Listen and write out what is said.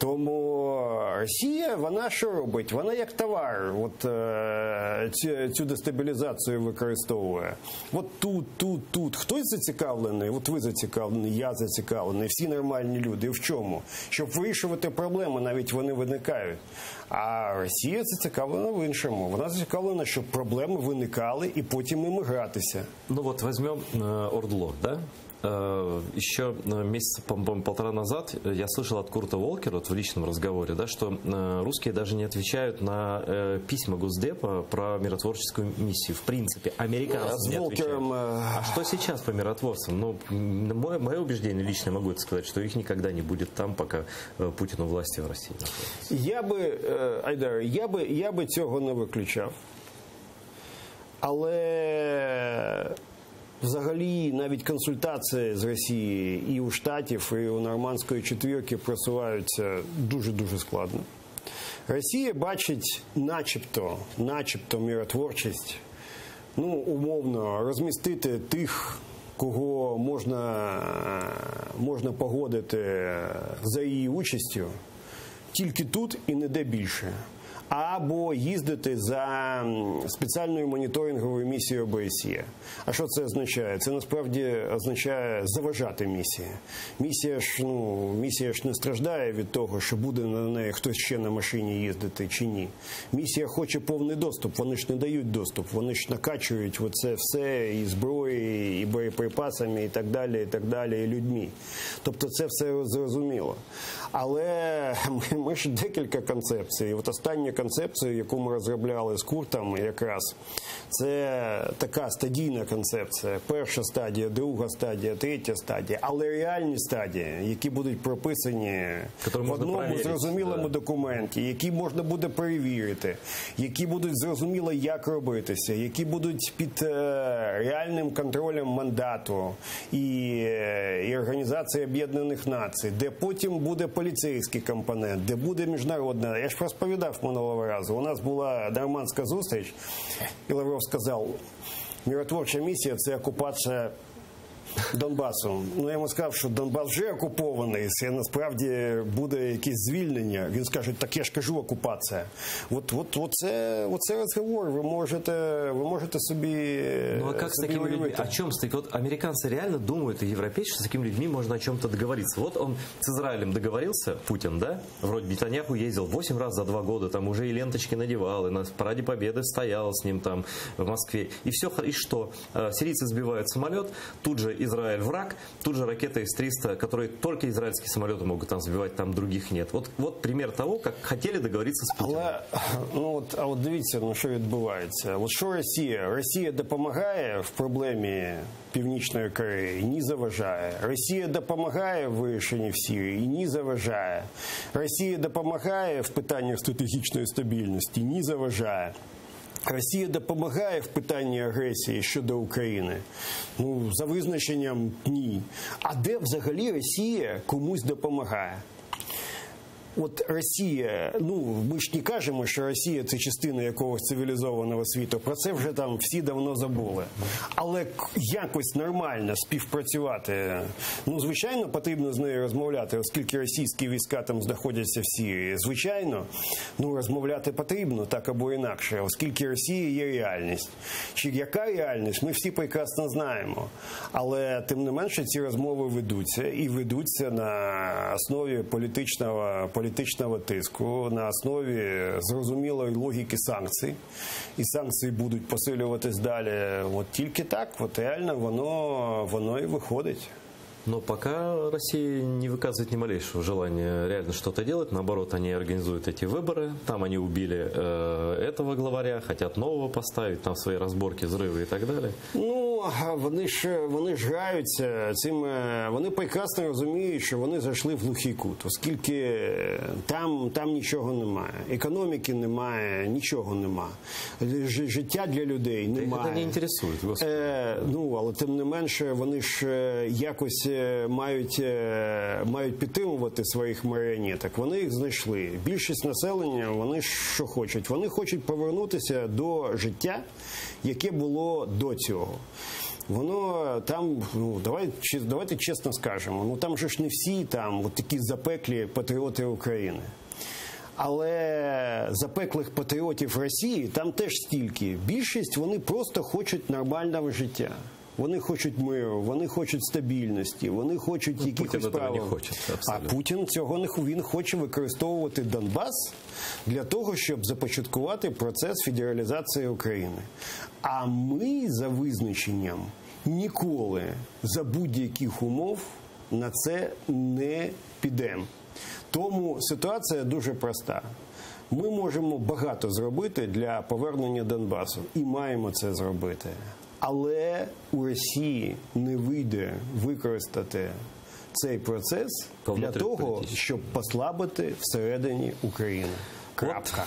Тому Росія, вона що робить? Вона як товар цю дестабілізацію використовує. От тут. Хтось зацікавлений? От ви зацікавлені, я зацікавлений, всі нормальні люди. І в чому? Щоб вирішувати проблеми, навіть вони виникають. А Росія зацікавлена в іншому. Вона зацікавлена, щоб проблеми виникали і потім їм гратися. Ну вот возьмем ОРДЛО, да? Еще месяца, по-моему, полтора назад я слышал от Курта Волкера в личном разговоре, да, что русские даже не отвечают на письма Госдепа про миротворческую миссию. В принципе, американцы не отвечают. А что сейчас по миротворцам? Ну, мое убеждение лично, могу это сказать, что их никогда не будет там, пока Путин у власти в России находится. Айдар, я би цього не виключав. Але взагалі навіть консультації з Росії і у Штатів, і у Нормандської четвірки просуваються дуже-дуже складно. Росія бачить начебто миротворчість, ну, умовно, розмістити тих, кого можна погодити за її участю, тільки тут і ніде більше. Або їздити за спеціальною моніторинговою місією ОБСЄ. А що це означає? Це насправді означає заважати місії. Місія ж не страждає від того, що буде на неї хтось ще на машині їздити чи ні. Місія хоче повний доступ, вони ж не дають доступ, вони ж накачують оце все і зброєю, і боєприпасами, і так далі, і людьми. Тобто це все зрозуміло. Але ми ж декілька концепцій. От остання концепція, яку ми розробляли з Куртом якраз, це така стадійна концепція. Перша стадія, друга стадія, третя стадія. Але реальні стадії, які будуть прописані в одному зрозумілому документі, які можна буде перевірити, які будуть зрозуміло, як робитися, які будуть під реальним контролем мандату і Організації Об'єднаних Націй, де потім буде поліцейський компонент, де буде міжнародна. Я ж розповідав минулого разу. У нас була нормандська зустріч, і Лавров сказав, миротворча місія – це окупація Донбасу. Ну, я йому сказав, що Донбас вже окупований, це насправді буде якесь звільнення. Він скаже, так я ж кажу, окупація. Оце розговор, ви можете собі... Ну, а как с такими людьми? О чем стоит? Вот американцы реально думают, и европейцы, что с такими людьми можно о чем-то договориться. Вот он с Израилем договорился, Путин, да? Вроде Нетаньяху ездил 8 раз за 2 года, там уже и ленточки надевал, и на параде Победы стоял с ним там в Москве. И все, и что? Сирийцы сбивают самолет, тут же Израиль враг, тут же ракеты С-300, которые только израильские самолеты могут там сбивать, там других нет. Вот пример того, как хотели договориться с Путиным. А от дивіться, що відбувається. От що Росія? Росія допомагає в проблемі Північної Кореї, ні заважає. Росія допомагає в вирішенні в Сирії, ні заважає. Росія допомагає в питаннях стратегічної стабільності, ні заважає. Росія допомагає в питанні агресії щодо України? Ну, за визначенням – ні. А де взагалі Росія комусь допомагає? От Росія, ми ж не кажемо, що Росія – це частина якогось цивілізованого світу. Про це вже там всі давно забули. Але якось нормально співпрацювати. Звичайно, потрібно з нею розмовляти, оскільки російські війська там знаходяться в Сирії. Звичайно, розмовляти потрібно, так або інакше, оскільки Росія є реальність. Чи яка реальність, ми всі прекрасно знаємо. Але, тим не менше, ці розмови ведуться. І ведуться на основі політичного тиску, на основі зрозумілої логіки санкцій. І санкції будуть посилюватись далі. От тільки так, от реально воно і виходить. Но пока Россия не выказывает ни малейшего желания реально что-то делать. Наоборот, они организуют эти выборы. Там они убили этого главаря, хотят нового поставить, там свои разборки, взрывы и так далее. Вони ж граються цим, вони прекрасно розуміють, що вони зайшли в глухий кут, оскільки там нічого немає, економіки немає, нічого немає, життя для людей немає. Це не інтересує, Господи. Але тим не менше, вони ж якось мають підтримувати своїх маріонеток. Вони їх знайшли. Більшість населення, вони що хочуть? Вони хочуть повернутися до життя, яке було до цього. воно там, давайте чесно скажемо, там же ж не всі там от такі запеклі патріоти України. Але запеклих патріотів Росії там теж стільки. Більшість, вони просто хочуть нормального життя. Вони хочуть миру, вони хочуть стабільності, вони хочуть якихось правил. А Путін цього не хоче. Він хоче використовувати Донбас для того, щоб започаткувати процес федералізації України. А ми за визначенням ніколи за будь-яких умов на це не підемо. Тому ситуація дуже проста. Ми можемо багато зробити для повернення Донбасу і маємо це зробити. Але у Росії не вийде використати цей процес для того, щоб послабити всередині України. Крапка.